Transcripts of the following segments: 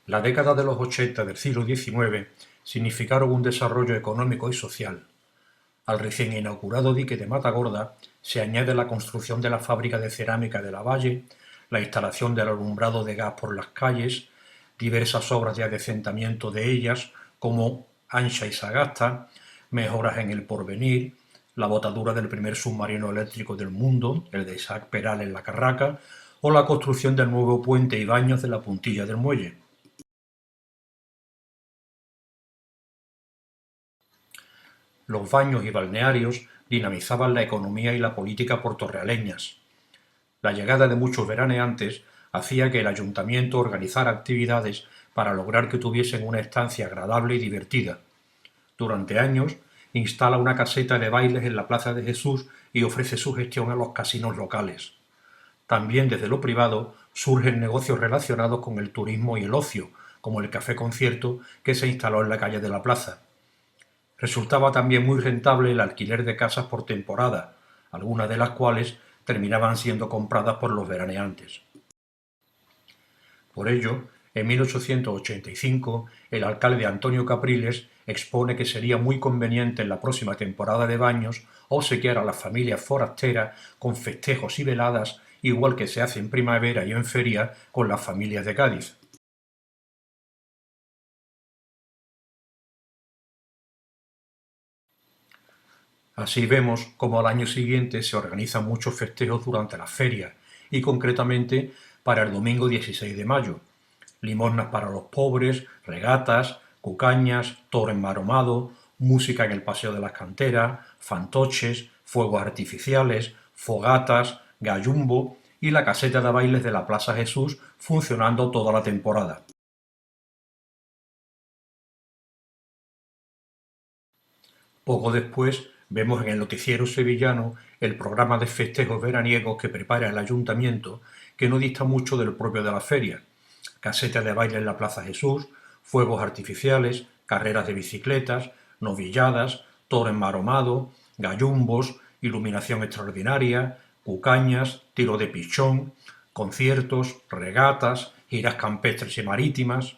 La década de los 80 del siglo XIX significaron un desarrollo económico y social. Al recién inaugurado dique de Matagorda se añade la construcción de la fábrica de cerámica de Lavalle, la instalación del alumbrado de gas por las calles, diversas obras de adecentamiento de ellas, como Ancha y Sagasta, mejoras en el Porvenir, la botadura del primer submarino eléctrico del mundo, el de Isaac Peral en La Carraca, o la construcción del nuevo puente y baños de la Puntilla del Muelle. Los baños y balnearios dinamizaban la economía y la política portorrealeñas. La llegada de muchos veraneantes hacía que el ayuntamiento organizara actividades para lograr que tuviesen una estancia agradable y divertida. Durante años instala una caseta de bailes en la Plaza de Jesús y ofrece su gestión a los casinos locales. También desde lo privado surgen negocios relacionados con el turismo y el ocio, como el café concierto que se instaló en la calle de la Plaza. Resultaba también muy rentable el alquiler de casas por temporada, algunas de las cuales terminaban siendo compradas por los veraneantes. Por ello, en 1885, el alcalde Antonio Capriles expone que sería muy conveniente en la próxima temporada de baños obsequiar a las familias forasteras con festejos y veladas, igual que se hace en primavera y en feria con las familias de Cádiz. Así vemos cómo al año siguiente se organizan muchos festejos durante las ferias, y concretamente para el domingo 16 de mayo. Limosnas para los pobres, regatas, cucañas, toro enmaromado, música en el Paseo de las Canteras, fantoches, fuegos artificiales, fogatas, gallumbo y la caseta de bailes de la Plaza Jesús funcionando toda la temporada. Poco después vemos en el noticiero sevillano el programa de festejos veraniegos que prepara el ayuntamiento, que no dista mucho del propio de la feria. Caseta de baile en la Plaza Jesús, fuegos artificiales, carreras de bicicletas, novilladas, toro enmaromado, gallumbos, iluminación extraordinaria, cucañas, tiro de pichón, conciertos, regatas, giras campestres y marítimas.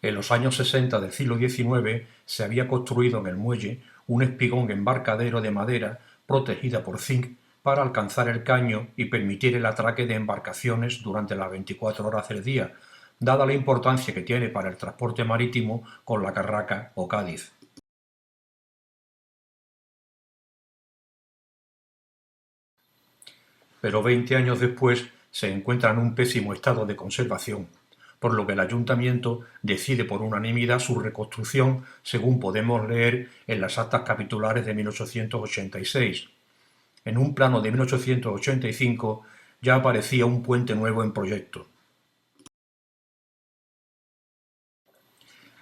En los años 60 del siglo XIX se había construido en el muelle un espigón embarcadero de madera protegida por zinc para alcanzar el caño y permitir el atraque de embarcaciones durante las 24 horas del día, dada la importancia que tiene para el transporte marítimo con La Carraca o Cádiz. Pero 20 años después se encuentra en un pésimo estado de conservación, por lo que el ayuntamiento decide por unanimidad su reconstrucción, según podemos leer en las actas capitulares de 1886. En un plano de 1885 ya aparecía un puente nuevo en proyecto.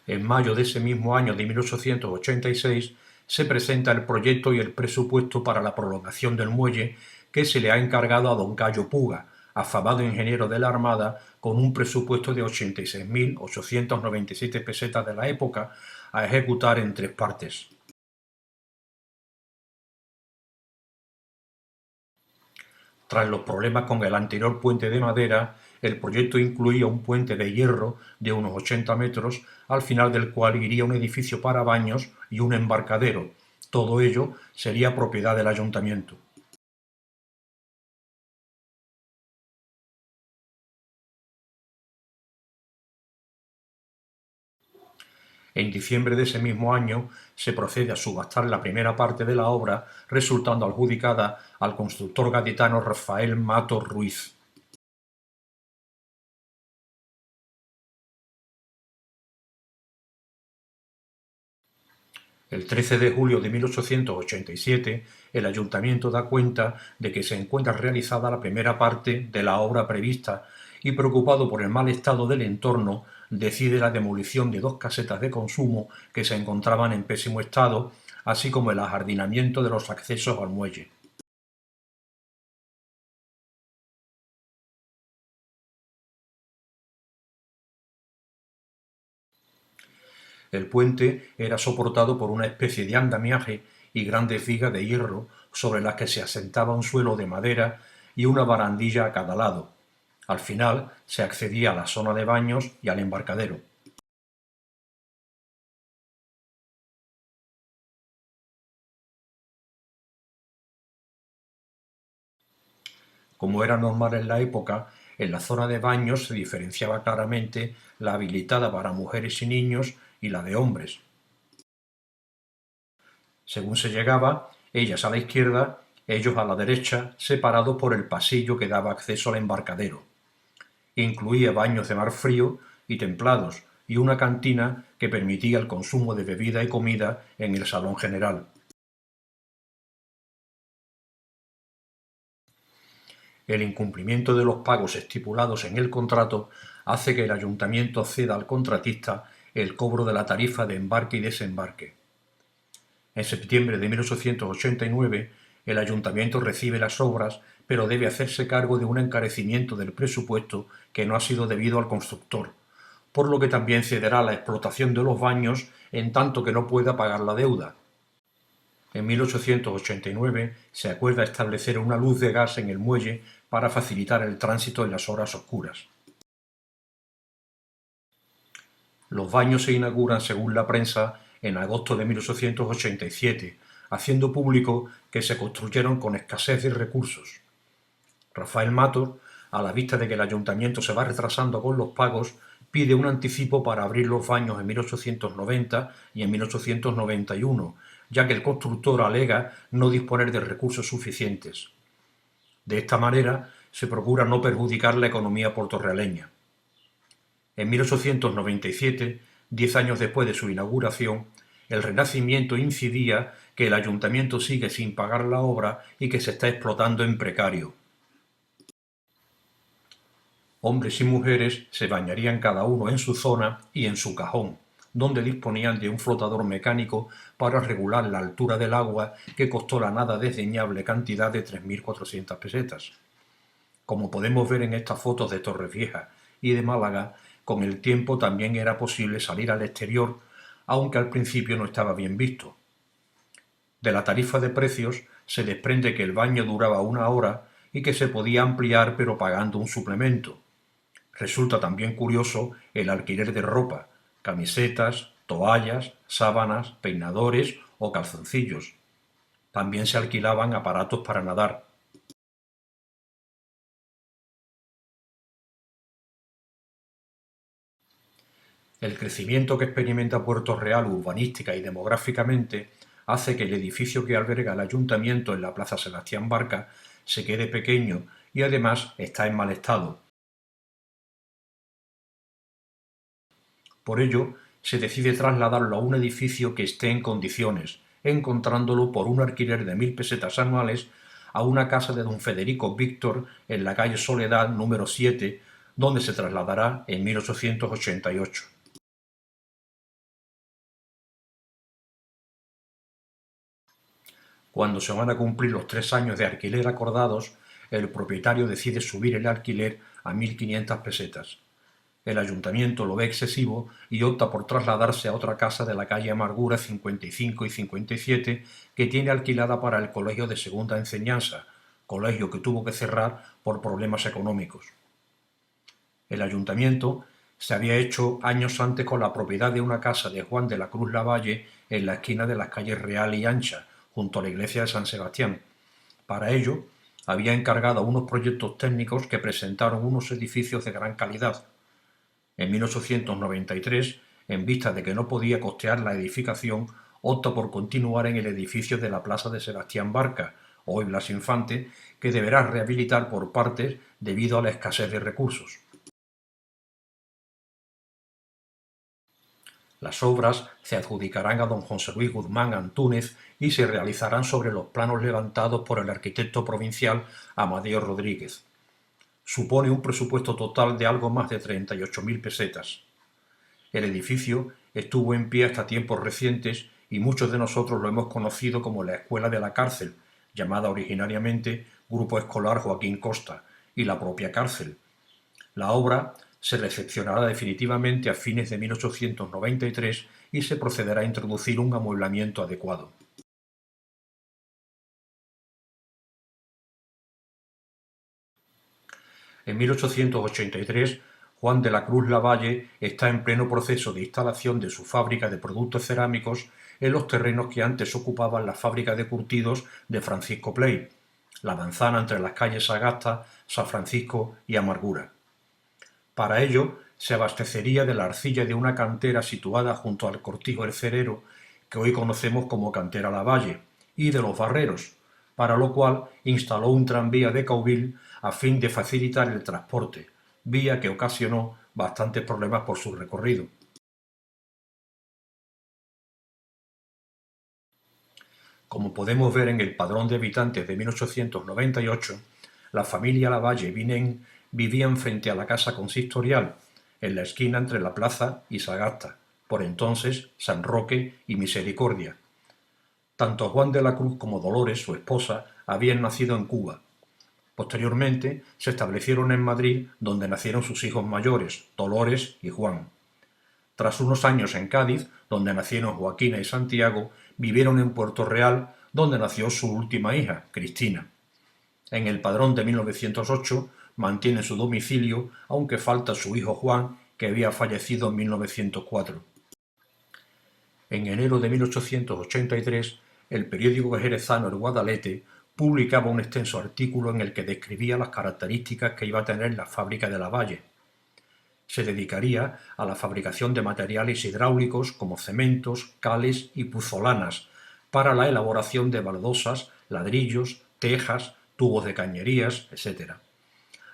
En mayo de ese mismo año de 1886 se presenta el proyecto y el presupuesto para la prolongación del muelle, que se le ha encargado a don Cayo Puga, afamado ingeniero de la Armada, con un presupuesto de 86.897 pesetas de la época, a ejecutar en 3 partes. Tras los problemas con el anterior puente de madera, el proyecto incluía un puente de hierro de unos 80 metros, al final del cual iría un edificio para baños y un embarcadero. Todo ello sería propiedad del ayuntamiento. En diciembre de ese mismo año se procede a subastar la primera parte de la obra, resultando adjudicada al constructor gaditano Rafael Mato Ruiz. El 13 de julio de 1887, el ayuntamiento da cuenta de que se encuentra realizada la primera parte de la obra prevista y, preocupado por el mal estado del entorno, decide la demolición de 2 casetas de consumo que se encontraban en pésimo estado, así como el ajardinamiento de los accesos al muelle. El puente era soportado por una especie de andamiaje y grandes vigas de hierro sobre las que se asentaba un suelo de madera y una barandilla a cada lado. Al final se accedía a la zona de baños y al embarcadero. Como era normal en la época, en la zona de baños se diferenciaba claramente la habilitada para mujeres y niños y la de hombres. Según se llegaba, ellas a la izquierda, ellos a la derecha, separados por el pasillo que daba acceso al embarcadero. Incluía baños de mar frío y templados y una cantina que permitía el consumo de bebida y comida en el salón general. El incumplimiento de los pagos estipulados en el contrato hace que el ayuntamiento ceda al contratista el cobro de la tarifa de embarque y desembarque. En septiembre de 1889, el ayuntamiento recibe las obras, pero debe hacerse cargo de un encarecimiento del presupuesto que no ha sido debido al constructor, por lo que también cederá la explotación de los baños en tanto que no pueda pagar la deuda. En 1889 se acuerda establecer una luz de gas en el muelle para facilitar el tránsito en las horas oscuras. Los baños se inauguran, según la prensa, en agosto de 1887, haciendo público que se construyeron con escasez de recursos. Rafael Matos, a la vista de que el ayuntamiento se va retrasando con los pagos, pide un anticipo para abrir los baños en 1890 y en 1891, ya que el constructor alega no disponer de recursos suficientes. De esta manera, se procura no perjudicar la economía portorrealeña. En 1897, 10 años después de su inauguración, el Renacimiento incidía que el ayuntamiento sigue sin pagar la obra y que se está explotando en precario. Hombres y mujeres se bañarían cada uno en su zona y en su cajón, donde disponían de un flotador mecánico para regular la altura del agua que costó la nada desdeñable cantidad de 3.400 pesetas. Como podemos ver en estas fotos de Torrevieja y de Málaga, con el tiempo también era posible salir al exterior, aunque al principio no estaba bien visto. De la tarifa de precios se desprende que el baño duraba 1 hora y que se podía ampliar pero pagando un suplemento. Resulta también curioso el alquiler de ropa, camisetas, toallas, sábanas, peinadores o calzoncillos. También se alquilaban aparatos para nadar. El crecimiento que experimenta Puerto Real urbanística y demográficamente hace que el edificio que alberga el ayuntamiento en la Plaza Sebastián Barca se quede pequeño y además está en mal estado. Por ello, se decide trasladarlo a un edificio que esté en condiciones, encontrándolo por un alquiler de 1.000 pesetas anuales a una casa de don Federico Víctor en la calle Soledad número 7, donde se trasladará en 1888. Cuando se van a cumplir los 3 años de alquiler acordados, el propietario decide subir el alquiler a 1.500 pesetas. El ayuntamiento lo ve excesivo y opta por trasladarse a otra casa de la calle Amargura 55 y 57 que tiene alquilada para el Colegio de Segunda Enseñanza, colegio que tuvo que cerrar por problemas económicos. El ayuntamiento se había hecho años antes con la propiedad de una casa de Juan de la Cruz Lavalle en la esquina de las calles Real y Ancha, junto a la iglesia de San Sebastián. Para ello, había encargado unos proyectos técnicos que presentaron unos edificios de gran calidad. En 1893, en vista de que no podía costear la edificación, opta por continuar en el edificio de la Plaza de Sebastián Barca, hoy Blas Infante, que deberá rehabilitar por partes debido a la escasez de recursos. Las obras se adjudicarán a don José Luis Guzmán Antúnez y se realizarán sobre los planos levantados por el arquitecto provincial Amadeo Rodríguez. Supone un presupuesto total de algo más de 38.000 pesetas. El edificio estuvo en pie hasta tiempos recientes y muchos de nosotros lo hemos conocido como la Escuela de la Cárcel, llamada originariamente Grupo Escolar Joaquín Costa, y la propia cárcel. La obra se recepcionará definitivamente a fines de 1893 y se procederá a introducir un amueblamiento adecuado. En 1883, Juan de la Cruz Lavalle está en pleno proceso de instalación de su fábrica de productos cerámicos en los terrenos que antes ocupaban la fábrica de curtidos de Francisco Pley, la manzana entre las calles Sagasta, San Francisco y Amargura. Para ello, se abastecería de la arcilla de una cantera situada junto al Cortijo El Cerero, que hoy conocemos como Cantera Lavalle, y de los barreros, para lo cual instaló un tranvía de Cauville a fin de facilitar el transporte, vía que ocasionó bastantes problemas por su recorrido. Como podemos ver en el Padrón de Habitantes de 1898, la familia Lavalle Vinén vivían frente a la casa consistorial, en la esquina entre la plaza y Sagasta, por entonces San Roque y Misericordia. Tanto Juan de la Cruz como Dolores, su esposa, habían nacido en Cuba. Posteriormente se establecieron en Madrid, donde nacieron sus hijos mayores, Dolores y Juan. Tras unos años en Cádiz, donde nacieron Joaquina y Santiago, vivieron en Puerto Real, donde nació su última hija, Cristina. En el Padrón de 1908 mantiene su domicilio, aunque falta su hijo Juan, que había fallecido en 1904. En enero de 1883, el periódico jerezano El Guadalete publicaba un extenso artículo en el que describía las características que iba a tener la fábrica de Lavalle. Se dedicaría a la fabricación de materiales hidráulicos como cementos, cales y puzolanas, para la elaboración de baldosas, ladrillos, tejas, tubos de cañerías, etc.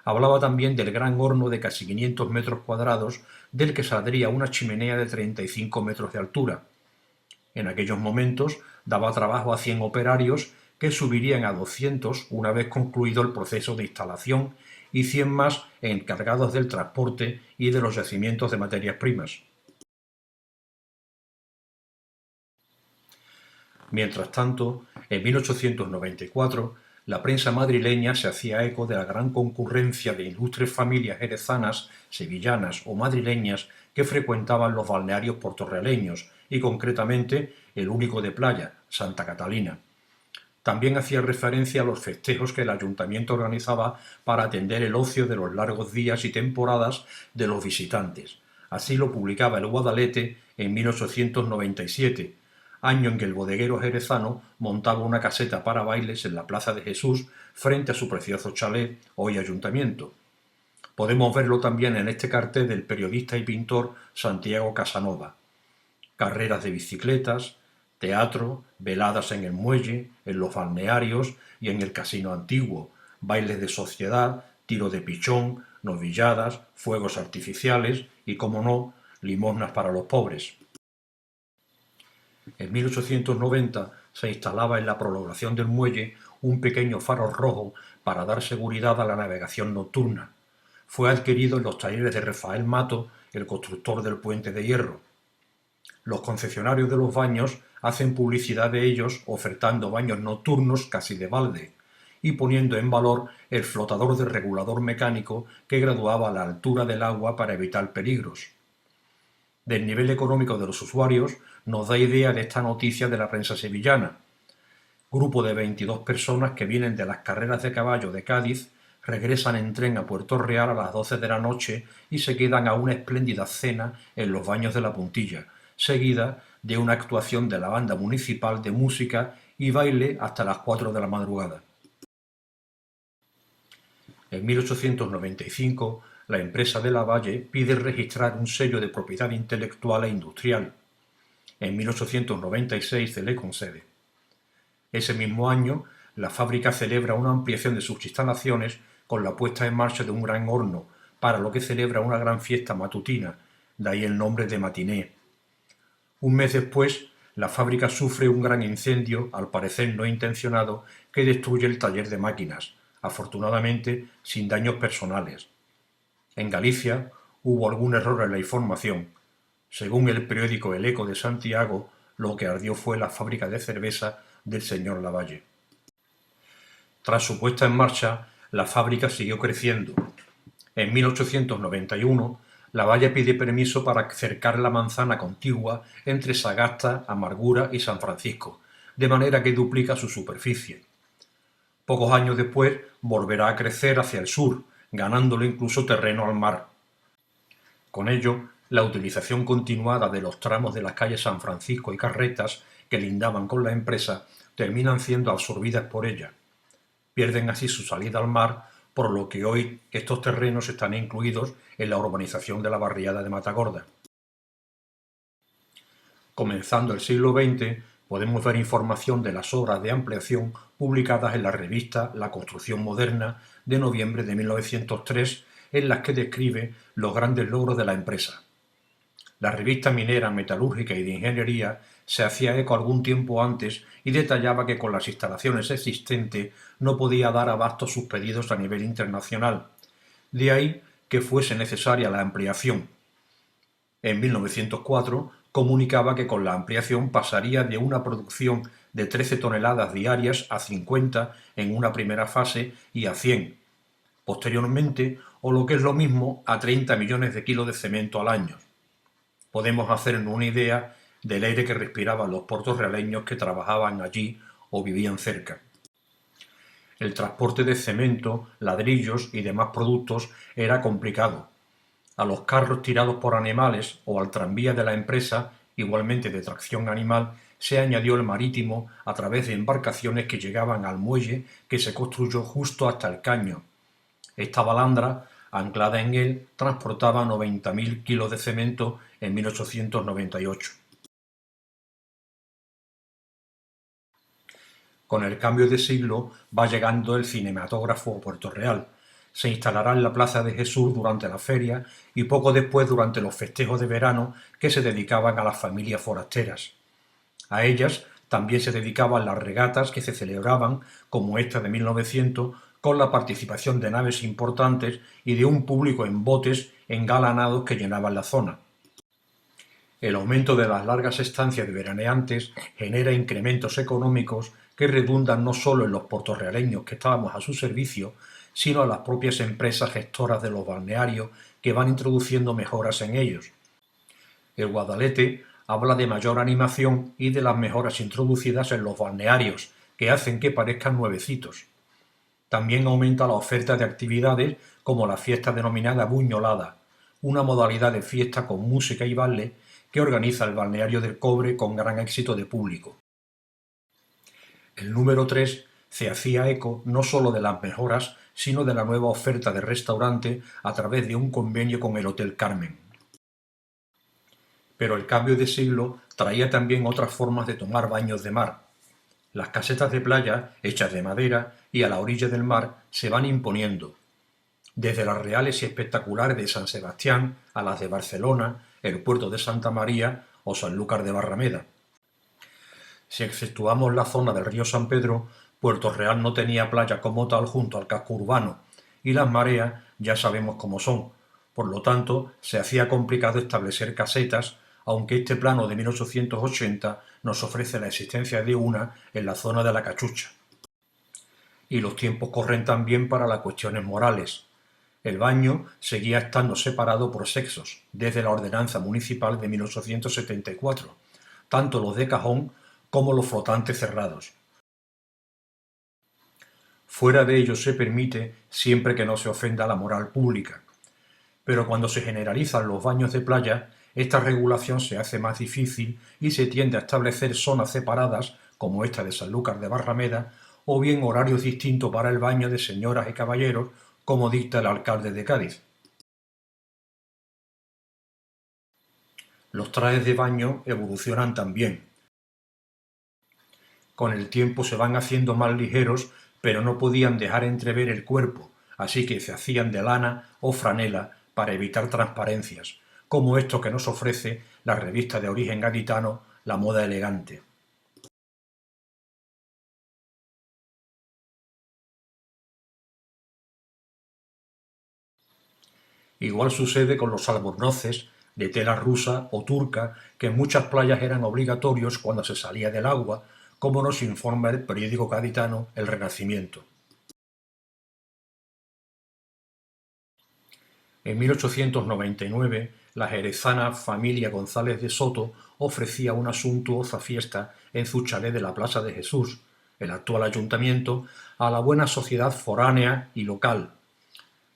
Hablaba también del gran horno de casi 500 metros cuadrados, del que saldría una chimenea de 35 metros de altura. En aquellos momentos daba trabajo a 100 operarios, que subirían a 200 una vez concluido el proceso de instalación, y 100 más encargados del transporte y de los yacimientos de materias primas. Mientras tanto, en 1894, la prensa madrileña se hacía eco de la gran concurrencia de ilustres familias jerezanas, sevillanas o madrileñas que frecuentaban los balnearios portorrealeños, y concretamente el único de playa, Santa Catalina. También hacía referencia a los festejos que el ayuntamiento organizaba para atender el ocio de los largos días y temporadas de los visitantes. Así lo publicaba El Guadalete en 1897, año en que el bodeguero jerezano montaba una caseta para bailes en la Plaza de Jesús frente a su precioso chalet, hoy ayuntamiento. Podemos verlo también en este cartel del periodista y pintor Santiago Casanova. Carreras de bicicletas, teatro, veladas en el muelle, en los balnearios y en el casino antiguo, bailes de sociedad, tiro de pichón, novilladas, fuegos artificiales y, como no, limosnas para los pobres. En 1890 se instalaba en la prolongación del muelle un pequeño faro rojo para dar seguridad a la navegación nocturna. Fue adquirido en los talleres de Rafael Mato, el constructor del puente de hierro. Los concesionarios de los baños hacen publicidad de ellos ofertando baños nocturnos casi de balde y poniendo en valor el flotador de regulador mecánico que graduaba la altura del agua para evitar peligros. Del nivel económico de los usuarios nos da idea de esta noticia de la prensa sevillana. Grupo de 22 personas que vienen de las carreras de caballo de Cádiz, regresan en tren a Puerto Real a las 12 de la noche y se quedan a una espléndida cena en los baños de la Puntilla, seguida de una actuación de la banda municipal de música y baile hasta las 4 de la madrugada. En 1895, la empresa de Lavalle pide registrar un sello de propiedad intelectual e industrial. En 1896 se le concede. Ese mismo año, la fábrica celebra una ampliación de sus instalaciones con la puesta en marcha de un gran horno, para lo que celebra una gran fiesta matutina, de ahí el nombre de matiné. Un mes después, la fábrica sufre un gran incendio, al parecer no intencionado, que destruye el taller de máquinas, afortunadamente sin daños personales. En Galicia hubo algún error en la información. Según el periódico El Eco de Santiago, lo que ardió fue la fábrica de cerveza del señor Lavalle. Tras su puesta en marcha, la fábrica siguió creciendo. En 1891, Lavalle pide permiso para cercar la manzana contigua entre Sagasta, Amargura y San Francisco, de manera que duplica su superficie. Pocos años después volverá a crecer hacia el sur, ganándole incluso terreno al mar. Con ello, la utilización continuada de los tramos de las calles San Francisco y Carretas que lindaban con la empresa terminan siendo absorbidas por ella. Pierden así su salida al mar, por lo que hoy estos terrenos están incluidos en la urbanización de la barriada de Matagorda. Comenzando el siglo XX, podemos ver información de las obras de ampliación publicadas en la revista La Construcción Moderna de noviembre de 1903, en las que describe los grandes logros de la empresa. La revista minera, metalúrgica y de ingeniería se hacía eco algún tiempo antes y detallaba que con las instalaciones existentes no podía dar abasto a sus pedidos a nivel internacional. De ahí que fuese necesaria la ampliación. En 1904 comunicaba que con la ampliación pasaría de una producción de 13 toneladas diarias a 50 en una primera fase y a 100, posteriormente, o lo que es lo mismo, a 30 millones de kilos de cemento al año. Podemos hacernos una idea del aire que respiraban los portorrealeños que trabajaban allí o vivían cerca. El transporte de cemento, ladrillos y demás productos era complicado. A los carros tirados por animales o al tranvía de la empresa, igualmente de tracción animal, se añadió el marítimo a través de embarcaciones que llegaban al muelle que se construyó justo hasta el caño. Esta balandra, anclada en él, transportaba 90.000 kilos de cemento en 1898. Con el cambio de siglo va llegando el cinematógrafo a Puerto Real. Se instalará en la Plaza de Jesús durante la feria y poco después durante los festejos de verano que se dedicaban a las familias forasteras. A ellas también se dedicaban las regatas que se celebraban, como esta de 1900, con la participación de naves importantes y de un público en botes engalanados que llenaban la zona. El aumento de las largas estancias de veraneantes genera incrementos económicos que redundan no solo en los portorrealeños que estábamos a su servicio, sino a las propias empresas gestoras de los balnearios que van introduciendo mejoras en ellos. El Guadalete habla de mayor animación y de las mejoras introducidas en los balnearios, que hacen que parezcan nuevecitos. También aumenta la oferta de actividades como la fiesta denominada Buñolada, una modalidad de fiesta con música y baile que organiza el balneario del Cobre con gran éxito de público. El número 3 se hacía eco no solo de las mejoras, sino de la nueva oferta de restaurante a través de un convenio con el Hotel Carmen. Pero el cambio de siglo traía también otras formas de tomar baños de mar. Las casetas de playa, hechas de madera y a la orilla del mar, se van imponiendo. Desde las reales y espectaculares de San Sebastián a las de Barcelona, el puerto de Santa María o Sanlúcar de Barrameda. Si exceptuamos la zona del río San Pedro, Puerto Real no tenía playa como tal junto al casco urbano, y las mareas ya sabemos cómo son. Por lo tanto, se hacía complicado establecer casetas, aunque este plano de 1880 nos ofrece la existencia de una en la zona de la Cachucha. Y los tiempos corren también para las cuestiones morales. El baño seguía estando separado por sexos, desde la ordenanza municipal de 1874, tanto los de cajón como los flotantes cerrados. Fuera de ello se permite siempre que no se ofenda la moral pública. Pero cuando se generalizan los baños de playa, esta regulación se hace más difícil y se tiende a establecer zonas separadas, como esta de Sanlúcar de Barrameda, o bien horarios distintos para el baño de señoras y caballeros, como dicta el alcalde de Cádiz. Los trajes de baño evolucionan también. Con el tiempo se van haciendo más ligeros, pero no podían dejar entrever el cuerpo, así que se hacían de lana o franela para evitar transparencias, como esto que nos ofrece la revista de origen gaditano La Moda Elegante. Igual sucede con los albornoces de tela rusa o turca, que en muchas playas eran obligatorios cuando se salía del agua, como nos informa el periódico gaditano El Renacimiento. En 1899, la jerezana familia González de Soto ofrecía una suntuosa fiesta en su chalet de la Plaza de Jesús, el actual ayuntamiento, a la buena sociedad foránea y local.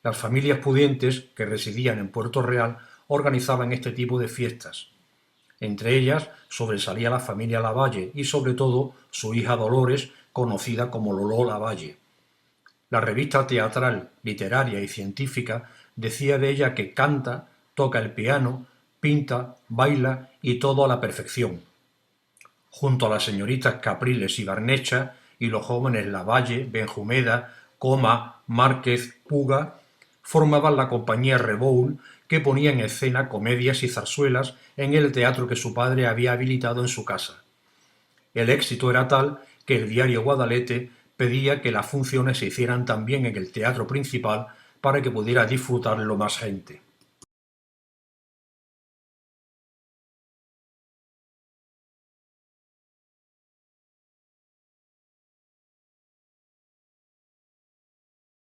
Las familias pudientes que residían en Puerto Real organizaban este tipo de fiestas. Entre ellas sobresalía la familia Lavalle y sobre todo su hija Dolores, conocida como Loló Lavalle. La revista teatral, literaria y científica decía de ella que canta, toca el piano, pinta, baila y todo a la perfección. Junto a las señoritas Capriles y Barnecha y los jóvenes Lavalle, Benjumeda, Coma, Márquez, Puga, formaban la compañía Reboul, que ponía en escena comedias y zarzuelas en el teatro que su padre había habilitado en su casa. El éxito era tal que el diario Guadalete pedía que las funciones se hicieran también en el teatro principal para que pudiera disfrutarlo más gente.